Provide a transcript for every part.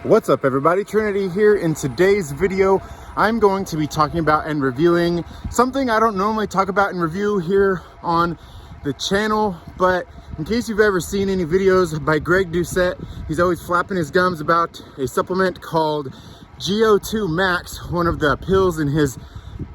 What's up everybody, Trinity here. In today's video, I'm going to be talking about and reviewing something I don't normally talk about and review here on the channel, but in case you've ever seen any videos by GO2, he's always flapping his gums about a supplement called GO2 MAX, one of the pills in his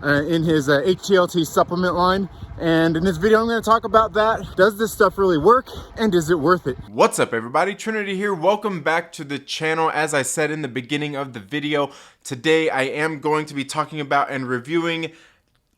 HTLT supplement line. And in this video, I'm going to talk about that. Does this stuff really work, and is it worth it? What's up everybody, Trinity here. Welcome back to the channel. As I said in the beginning of the video, today I am going to be talking about and reviewing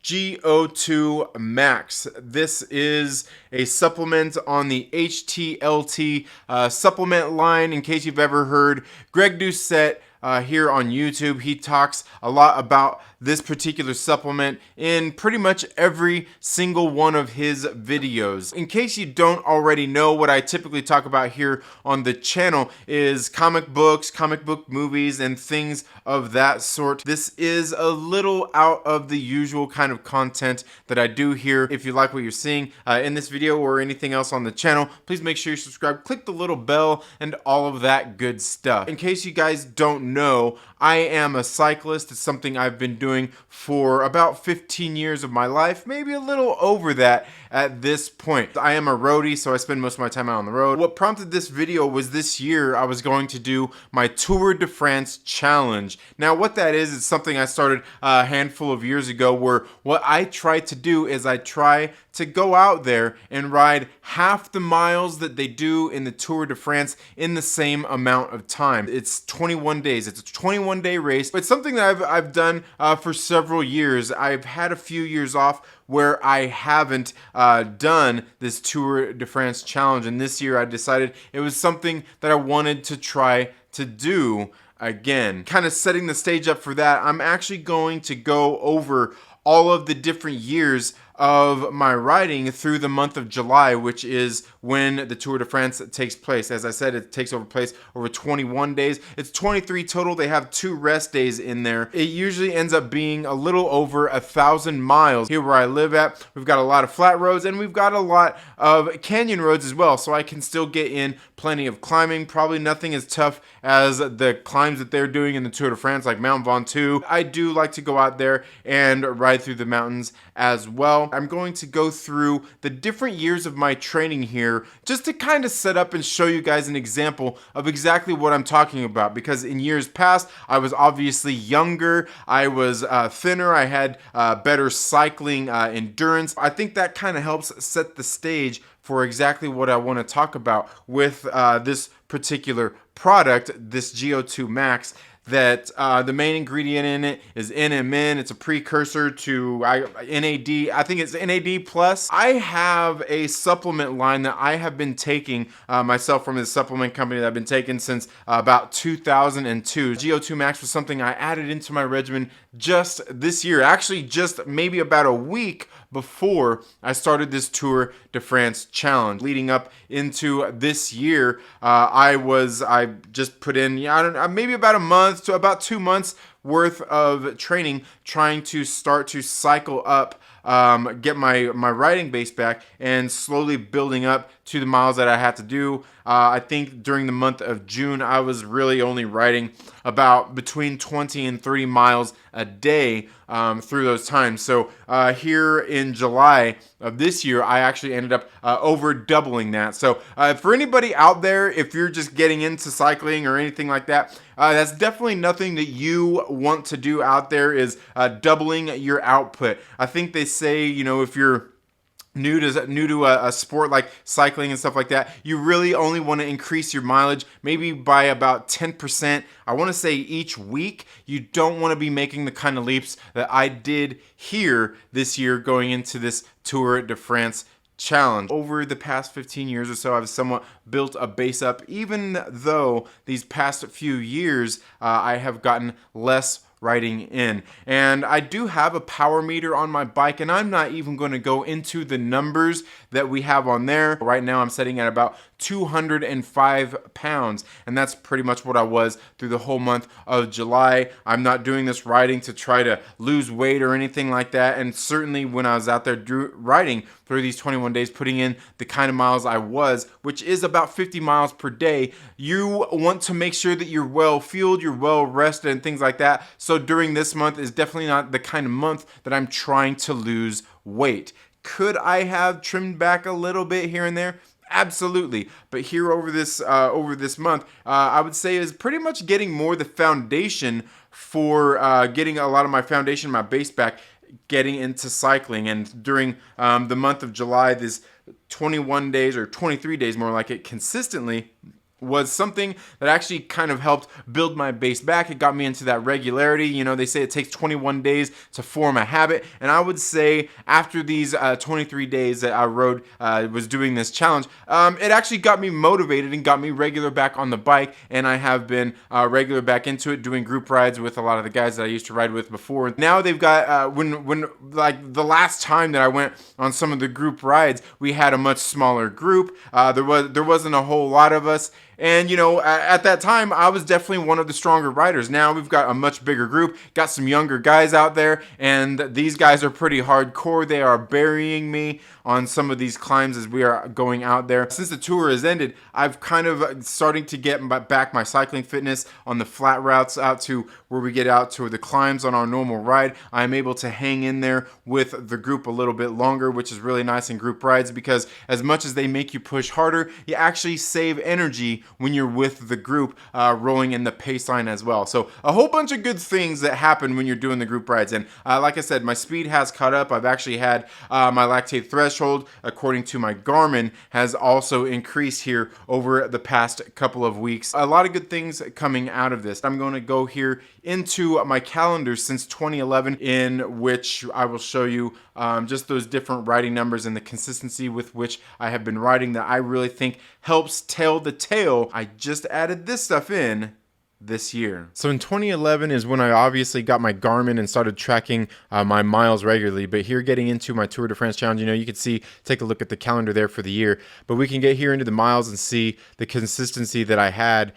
GO2 MAX. This is a supplement on the HTLT supplement line. In case you've ever heard Greg Doucette here on YouTube, he talks a lot about this particular supplement in pretty much every single one of his videos. In case you don't already know, what I typically talk about here on the channel is comic books, comic book movies, and things of that sort. This is a little out of the usual kind of content that I do here. If you like what you're seeing in this video or anything else on the channel, please make sure you subscribe, click the little bell, and all of that good stuff. In case you guys don't know, I am a cyclist. It's something I've been doing for about 15 years of my life, maybe a little over that at this point. I am a roadie, so I spend most of my time out on the road. What prompted this video was this year I was going to do my Tour de France challenge. Now what that is something I started a handful of years ago, where what I try to do is I try to go out there and ride half the miles that they do in the Tour de France in the same amount of time. It's 21 days. It's a 21-day race. It's something that I've done for several years. I've had a few years off where I haven't done this Tour de France challenge, and this year I decided it was something that I wanted to try to do again. Kind of setting the stage up for that, I'm actually going to go over all of the different years of my riding through the month of July, which is when the Tour de France takes place. As I said, it takes place over 21 days. It's 23 total. They have 2 rest days in there. It usually ends up being a little over 1,000 miles. Here where I live at, we've got a lot of flat roads and we've got a lot of canyon roads as well, so I can still get in plenty of climbing. Probably nothing as tough as the climbs that they're doing in the Tour de France, like Mount Ventoux. I do like to go out there and ride through the mountains as well. I'm going to go through the different years of my training here just to kind of set up and show you guys an example of exactly what I'm talking about, because in years past I was obviously younger, I was thinner, I had better cycling endurance. I think that kind of helps set the stage for exactly what I want to talk about with this particular product, this GO2 MAX, that the main ingredient in it is NMN. It's a precursor to NAD. I think it's NAD+. I have a supplement line that I have been taking myself from this supplement company that I've been taking since about 2002. GO2 MAX was something I added into my regimen just this year, actually just maybe about a week before I started this Tour de France challenge. Leading up into this year, I just put in, I don't know, maybe about a month to about 2 months worth of training, trying to start to cycle up, get my riding base back, and slowly building up to the miles that I had to do. I think during the month of June, I was really only riding about between 20 and 30 miles a day through those times. So here in July of this year, I actually ended up over doubling that. So for anybody out there, if you're just getting into cycling or anything like that, that's definitely nothing that you want to do out there, is doubling your output. I think they say, you know, if you're new to a sport like cycling and stuff like that, you really only want to increase your mileage maybe by about 10%. I want to say each week. You don't want to be making the kind of leaps that I did here this year going into this Tour de France challenge. Over the past 15 years or so, I've somewhat built a base up, even though these past few years I have gotten less riding in. And I do have a power meter on my bike, and I'm not even going to go into the numbers that we have on there. Right now I'm setting at about 205 pounds, and that's pretty much what I was through the whole month of July. I'm not doing this riding to try to lose weight or anything like that, and certainly when I was out there riding through these 21 days, putting in the kind of miles I was, which is about 50 miles per day, you want to make sure that you're well fueled, you're well rested, and things like that. So during this month is definitely not the kind of month that I'm trying to lose weight. Could I have trimmed back a little bit here and there? Absolutely. But here over this month, I would say is pretty much getting more the foundation for getting a lot of my foundation, my base back, getting into cycling. And during the month of July, this 21 days or 23 days more like it consistently was something that actually kind of helped build my base back. It got me into that regularity. You know, they say it takes 21 days to form a habit. And I would say after these 23 days that I rode, was doing this challenge, it actually got me motivated and got me regular back on the bike. And I have been regular back into it, doing group rides with a lot of the guys that I used to ride with before. Now they've got, when like the last time that I went on some of the group rides, we had a much smaller group. There wasn't a whole lot of us. And, you know, at that time, I was definitely one of the stronger riders. Now we've got a much bigger group, got some younger guys out there, and these guys are pretty hardcore. They are burying me on some of these climbs as we are going out there. Since the tour has ended, I've kind of starting to get back my cycling fitness on the flat routes out to where we get out to the climbs on our normal ride. I'm able to hang in there with the group a little bit longer, which is really nice in group rides because as much as they make you push harder, you actually save energy when you're with the group rolling in the pace line as well. So a whole bunch of good things that happen when you're doing the group rides. And like I said, my speed has caught up. I've actually had my lactate threshold, according to my Garmin, has also increased here over the past couple of weeks. A lot of good things coming out of this. I'm going to go here into my calendar since 2011, in which I will show you just those different riding numbers and the consistency with which I have been riding that I really think helps tell the tale. I just added this stuff in this year. So in 2011 is when I obviously got my Garmin and started tracking my miles regularly. But here getting into my Tour de France challenge, you know, you can see, take a look at the calendar there for the year. But we can get here into the miles and see the consistency that I had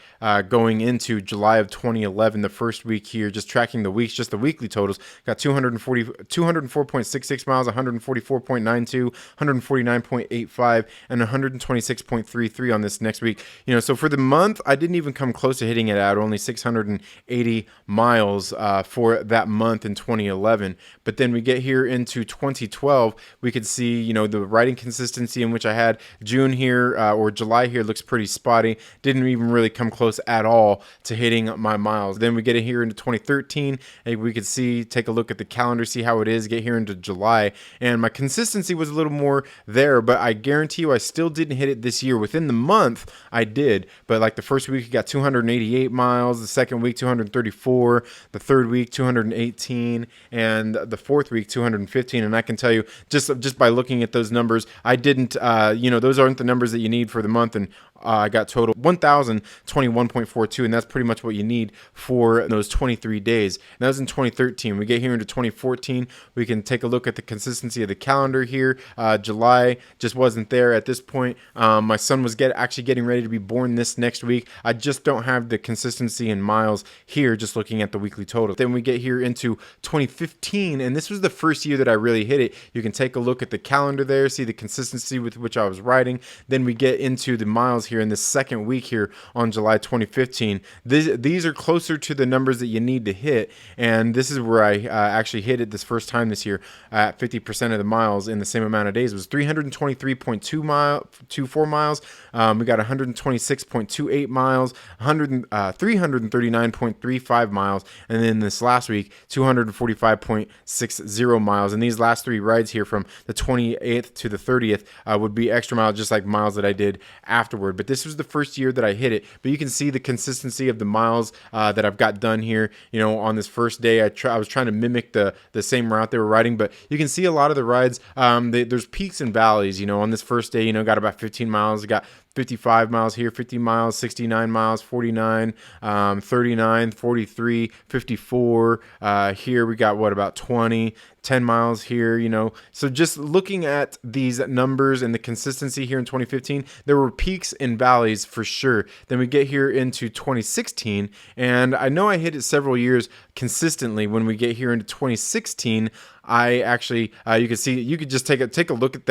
going into July of 2011, the first week here, just tracking the weeks, just the weekly totals. Got 204.66 miles, 144.92, 149.85, and 126.33 on this next week. You know, so for the month, I didn't even come close to hitting it at only 680 miles for that month in 2011. But then we get here into 2012, we could see, you know, the riding consistency in which I had. June here or July here looks pretty spotty. Didn't even really come close at all to hitting my miles. Then we get here into 2013, and we could see, take a look at the calendar, see how it is, get here into July. And my consistency was a little more there, but I guarantee you I still didn't hit it this year. Within the month, I did. But like the first week, I got 288 miles. The second week, 234. The third week, 218. And the fourth week, 215. And I can tell you, just by looking at those numbers, I didn't, you know, those aren't the numbers that you need for the month. And I got total 1,021.42, and that's pretty much what you need for those 23 days. And that was in 2013. We get here into 2014. We can take a look at the consistency of the calendar here. July just wasn't there at this point. My son was actually getting ready to be born this next week. I just don't have the consistency in miles here, just looking at the weekly total. Then we get here into 2015, and this was the first year that I really hit it. You can take a look at the calendar there, see the consistency with which I was riding. Then we get into the miles here in the second week here on July 2015. These are closer to the numbers that you need to hit, and this is where I actually hit it this first time this year at 50% of the miles in the same amount of days. It was 323.24 miles. We got 126.28 miles, 339.35 miles, and then this last week 245.60 miles. And these last three rides here from the 28th to the 30th would be extra miles, just like miles that I did afterward. But this was the first year that I hit it. But you can see the consistency of the miles that I've got done here. You know, on this first day, I was trying to mimic the same route they were riding, but you can see a lot of the rides, there's peaks and valleys. You know, on this first day, you know, got about 15 miles, got 55 miles here, 50 miles, 69 miles, 49, 39, 43, 54. Here we got what, about 20, 10 miles here, you know. So just looking at these numbers and the consistency here in 2015, there were peaks and valleys for sure. Then we get here into 2016, and I know I hit it several years consistently. When we get here into 2016, I actually, you can see, you could just take a look at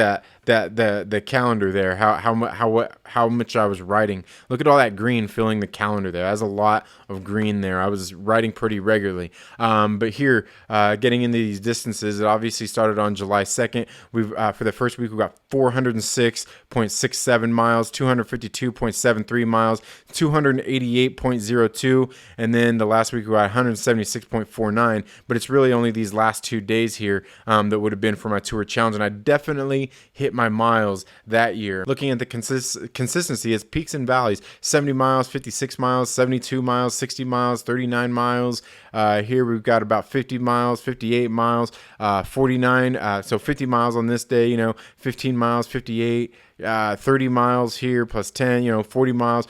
the calendar there, how much I was riding. Look at all that green filling the calendar there. That's a lot of green there. I was riding pretty regularly. But here, getting into these distances, it obviously started on July 2nd. We've for the first week we got 406.67 miles, 252.73 miles, 288.02, and then the last week we got 176.49. But it's really only these last 2 days here that would have been for my tour challenge, and I definitely hit my miles that year. Looking at the consistency, it's peaks and valleys: 70 miles, 56 miles, 72 miles, 60 miles, 39 miles. Here we've got about 50 miles, 58 miles, 49. So 50 miles on this day, you know, 15 miles, 58. 30 miles here plus 10, you know, 40 miles,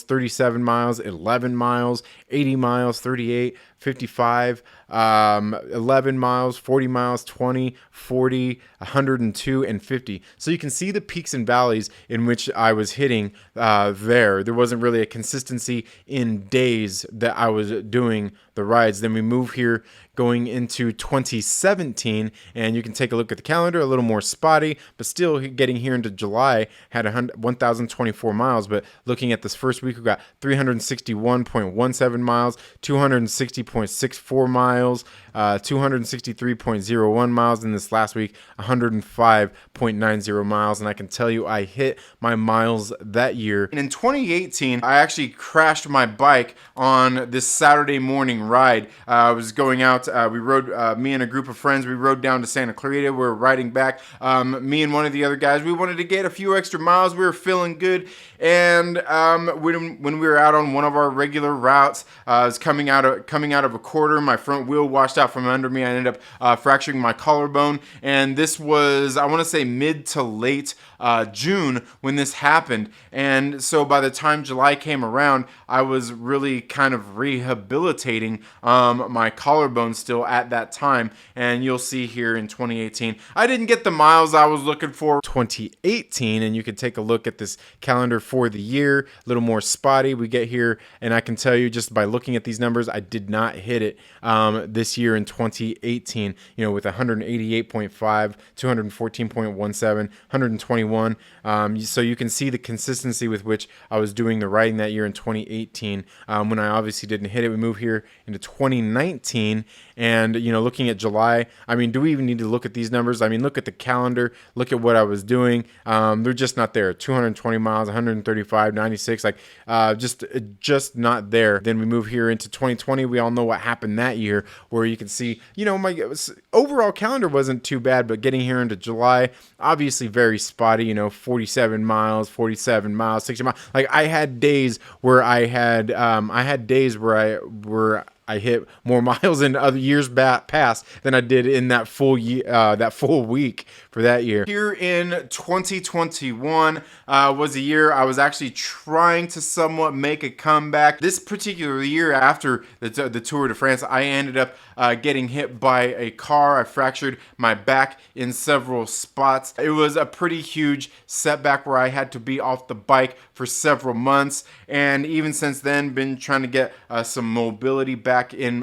37 miles, 11 miles, 80 miles, 38, 55, 11 miles, 40 miles, 20, 40, 102, and 50. So you can see the peaks and valleys in which I was hitting there. There wasn't really a consistency in days that I was doing the rides. Then we move here going into 2017, and you can take a look at the calendar, a little more spotty, but still getting here into July, had 1,024 miles. But looking at this first week, we got 361.17 miles, 260.64 miles, 263.01 miles, in this last week 105.90 miles. And I can tell you I hit my miles that year. And in 2018, I actually crashed my bike on this Saturday morning ride. I was going out, we rode, me and a group of friends, we rode down to Santa Clarita. We were riding back, me and one of the other guys, we wanted to get a few extra miles. We were feeling good. And when we were out on one of our regular routes, I was coming out of a quarter, my front wheel washed out from under me. I ended up fracturing my collarbone, and this was, I want to say, mid to late June when this happened. And so by the time July came around, I was really kind of rehabilitating my collarbone still at that time. And you'll see here in 2018, I didn't get the miles I was looking for. 2018, and you can take a look at this calendar for the year, a little more spotty. We get here, and I can tell you just by looking at these numbers, I did not hit it this year in 2018, you know, with 188.5, 214.17, 121. So you can see the consistency with which I was doing the riding that year in 2018, when I obviously didn't hit it. We move here into 2019, and, you know, looking at July, I mean, do we even need to look at these numbers? I mean, look at the calendar, look at what I was doing. They're just not there. 220 miles, 135, 96, like just not there. Then we move here into 2020. We all know what happened that year, where you can see, you know, my overall calendar wasn't too bad, but getting here into July, obviously very spotty, you know, 47 miles, 60 miles. Like I had days where I hit more miles in other years past than I did in that full week for that year. Here in 2021 was a year I was actually trying to somewhat make a comeback. This particular year, after the Tour de France, I ended up getting hit by a car. I fractured my back in several spots. It was a pretty huge setback where I had to be off the bike for several months, and even since then been trying to get some mobility back in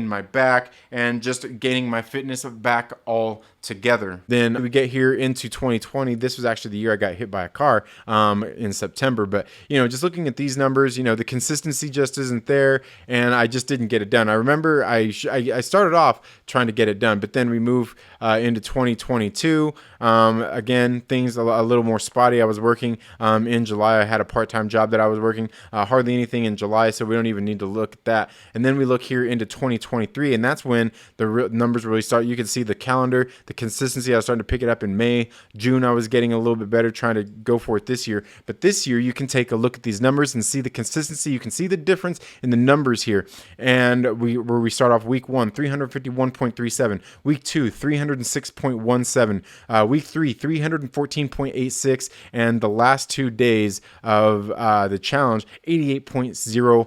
my back and just gaining my fitness back all together. Then we get here into 2020. This was actually the year I got hit by a car in September. But, you know, just looking at these numbers, you know, the consistency just isn't there, and I just didn't get it done. I remember I started off trying to get it done, but then we move into 2022. Again, things a little more spotty. I was working in July. I had a part-time job that I was working, hardly anything in July, so we don't even need to look at that. And then we look here into 2023, and that's when the numbers really start. You can see the calendar. the consistency. I was starting to pick it up in May. June, I was getting a little bit better, trying to go for it this year. But this year, you can take a look at these numbers and see the consistency. You can see the difference in the numbers here. And where we start off week 1, 351.37. Week 2, 306.17. Week 3, 314.86. And the last 2 days of the challenge, 88.04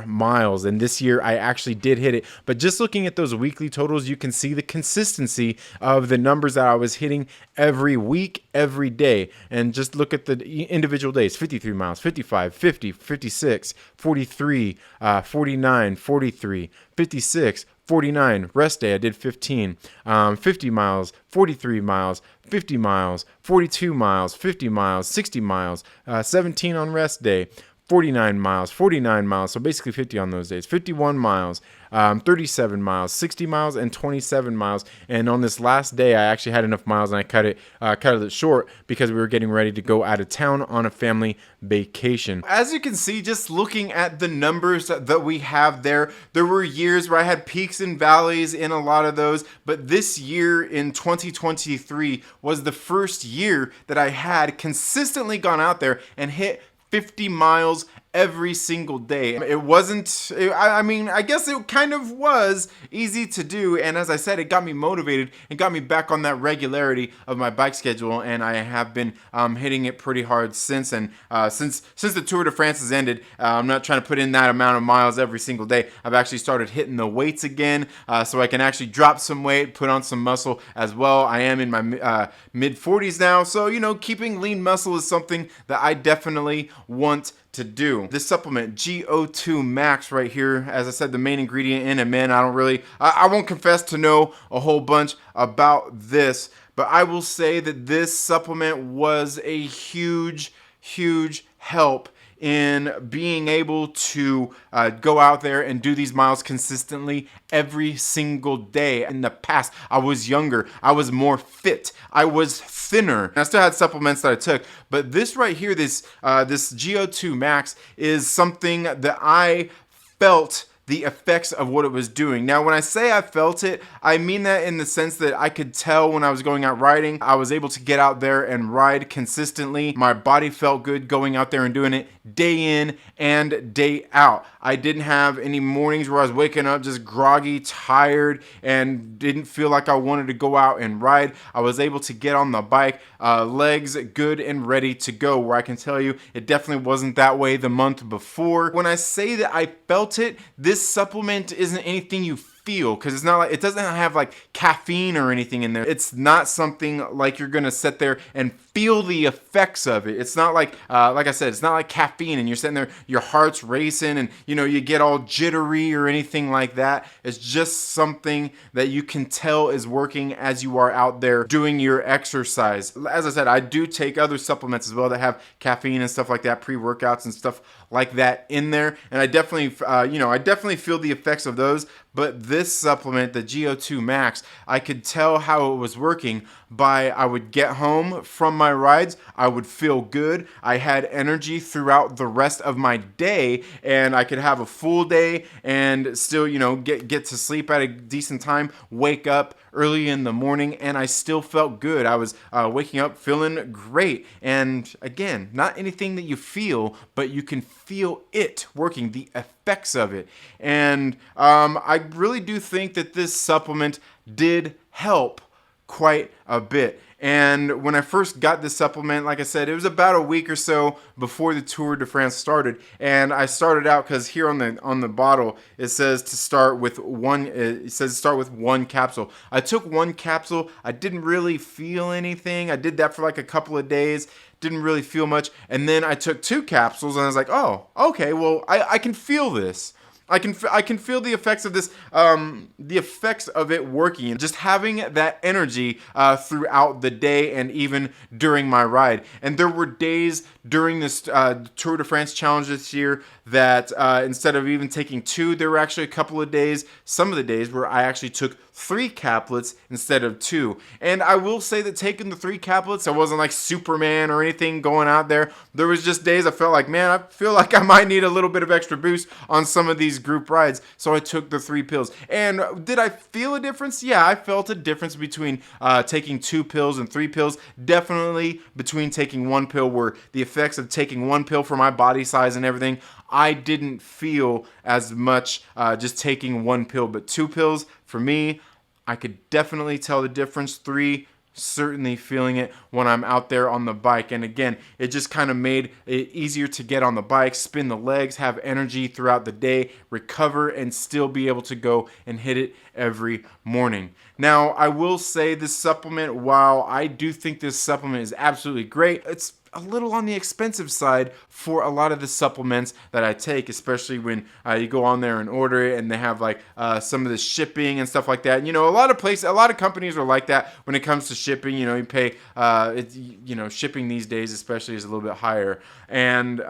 miles. And this year I actually did hit it. But just looking at those weekly totals, you can see the consistency of the numbers that I was hitting every week, every day. And just look at the individual days: 53 miles, 55, 50, 56, 43, 49, 43, 56, 49. Rest day, I did 15. 50 miles, 43 miles, 50 miles, 42 miles, 50 miles, 60 miles, 17 on rest day, 49 miles, 49 miles, so basically 50 on those days, 51 miles, 37 miles, 60 miles, and 27 miles. And on this last day, I actually had enough miles, and I cut it short because we were getting ready to go out of town on a family vacation. As you can see, just looking at the numbers that we have there were years where I had peaks and valleys in a lot of those, but this year in 2023 was the first year that I had consistently gone out there and hit 50 miles every single day. It wasn't, I guess it kind of was easy to do. And as I said, it got me motivated and got me back on that regularity of my bike schedule. And I have been hitting it pretty hard since. And since the Tour de France has ended, I'm not trying to put in that amount of miles every single day. I've actually started hitting the weights again, so I can actually drop some weight, put on some muscle as well. I am in my mid 40s now. So, keeping lean muscle is something that I definitely want to do. This supplement, GO2 MAX right here, as I said, the main ingredient in it, man, I won't confess to know a whole bunch about this, but I will say that this supplement was a huge help in being able to go out there and do these miles consistently every single day. In the past, I was younger, I was more fit, I was thinner. I still had supplements that I took, but this right here, this GO2 Max is something that I felt the effects of what it was doing. Now, when I say I felt it, I mean that in the sense that I could tell when I was going out riding, I was able to get out there and ride consistently. My body felt good going out there and doing it day in and day out. I didn't have any mornings where I was waking up just groggy, tired, and didn't feel like I wanted to go out and ride. I was able to get on the bike, legs good and ready to go, where I can tell you it definitely wasn't that way the month before. When I say that I felt it, this supplement isn't anything you feel, because it's not like, it doesn't have like caffeine or anything in there. It's not something like you're gonna sit there and feel the effects of it. It's not like I said, it's not like caffeine and you're sitting there, your heart's racing and you get all jittery or anything like that. It's just something that you can tell is working as you are out there doing your exercise. As I said, I do take other supplements as well that have caffeine and stuff like that, pre-workouts and stuff like that in there, and I definitely feel the effects of those. But this supplement, the GO2 Max, I could tell how it was working by, I would get home from my rides, I would feel good, I had energy throughout the rest of my day, and I could have a full day and still, get to sleep at a decent time, wake up early in the morning, and I still felt good. I was waking up feeling great. And again, not anything that you feel, but you can feel it working, the effects of it. And I really do think that this supplement did help quite a bit. And when I first got this supplement, like I said, it was about a week or so before the Tour de France started. And I started out, because here on the bottle it says to start with one. It says start with one capsule. I took one capsule. I didn't really feel anything. I did that for like a couple of days. Didn't really feel much. And then I took 2 capsules, and I was like, oh, okay, well, I can feel this. I can feel the effects of this, the effects of it working, and just having that energy throughout the day and even during my ride. And there were days during this Tour de France challenge this year that instead of even taking 2, there were actually a couple of days, some of the days where I actually took 3 caplets instead of 2. And I will say that taking the 3 caplets, I wasn't like Superman or anything going out there. There was just days I felt like, man, I feel like I might need a little bit of extra boost on some of these these group rides, so I took the 3 pills. And did I feel a difference? Yeah, I felt a difference between taking 2 pills and 3 pills. Definitely between taking 1 pill, where the effects of taking 1 pill for my body size and everything, I didn't feel as much just taking 1 pill. But 2 pills, for me, I could definitely tell the difference. 3, certainly feeling it when I'm out there on the bike. And again, it just kind of made it easier to get on the bike, spin the legs, have energy throughout the day, recover, and still be able to go and hit it every morning. Now, I will say this supplement, while I do think this supplement is absolutely great, it's a little on the expensive side for a lot of the supplements that I take, especially when you go on there and order it and they have like some of the shipping and stuff like that. You know, a lot of companies are like that when it comes to shipping. You know, you pay, shipping these days especially is a little bit higher. And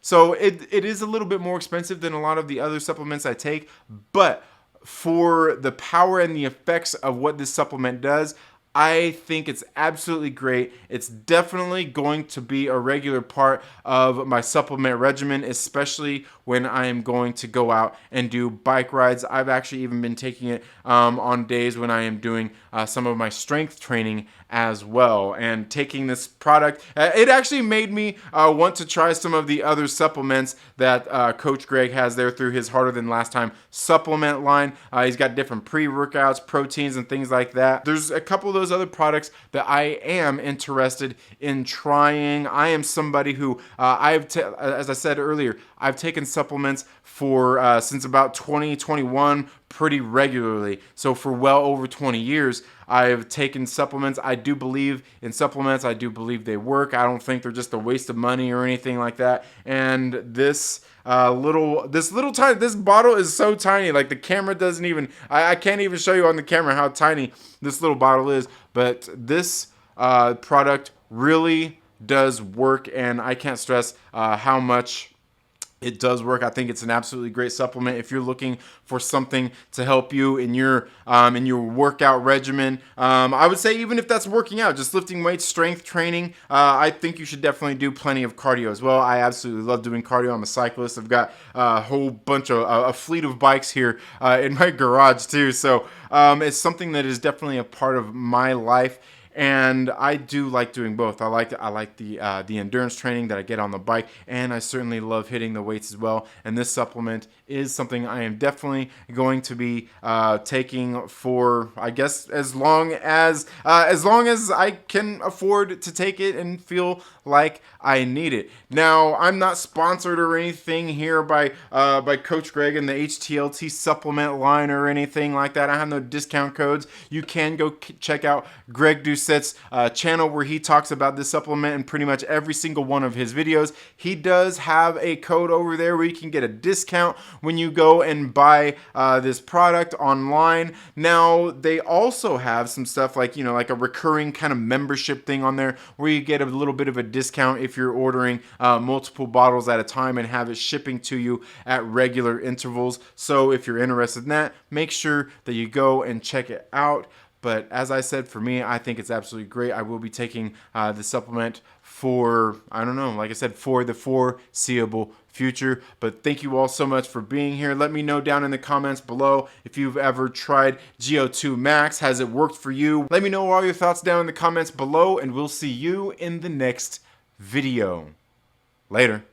so it is a little bit more expensive than a lot of the other supplements I take. But for the power and the effects of what this supplement does, I think it's absolutely great. It's definitely going to be a regular part of my supplement regimen, especially when I am going to go out and do bike rides. I've actually even been taking it on days when I am doing some of my strength training as well. And taking this product, it actually made me want to try some of the other supplements that Coach Greg has there through his Harder Than Last Time supplement line. He's got different pre-workouts, proteins, and things like that. There's a couple of those other products that I am interested in trying. I am somebody who as I said earlier, I've taken supplements for since about 2021 pretty regularly. So for well over 20 years, I've taken supplements. I do believe in supplements. I do believe they work. I don't think they're just a waste of money or anything like that. And this bottle is so tiny. Like the camera doesn't even, I can't even show you on the camera how tiny this little bottle is. But this product really does work, and I can't stress how much it does work. I think it's an absolutely great supplement if you're looking for something to help you in your workout regimen. I would say even if that's working out, just lifting weights, strength training, I think you should definitely do plenty of cardio as well. I absolutely love doing cardio. I'm a cyclist. I've got a whole bunch of a fleet of bikes here in my garage too. So it's something that is definitely a part of my life. And I do like doing both. I like the endurance training that I get on the bike, and I certainly love hitting the weights as well. And this supplement is something I am definitely going to be taking for, I guess, as long as I can afford to take it and feel like I need it. Now, I'm not sponsored or anything here by Coach Greg and the HTLT supplement line or anything like that. I have no discount codes. You can go check out Greg Doucette's channel, where he talks about this supplement in pretty much every single one of his videos. He does have a code over there where you can get a discount when you go and buy this product online. Now, they also have some stuff like, like a recurring kind of membership thing on there, where you get a little bit of a discount if you're ordering multiple bottles at a time and have it shipping to you at regular intervals. So if you're interested in that, make sure that you go and check it out. But as I said, for me, I think it's absolutely great. I will be taking the supplement for, I don't know, like I said, for the foreseeable future. But thank you all so much for being here. Let me know down in the comments below if you've ever tried GO2 Max. Has it worked for you? Let me know all your thoughts down in the comments below, and we'll see you in the next video. Later.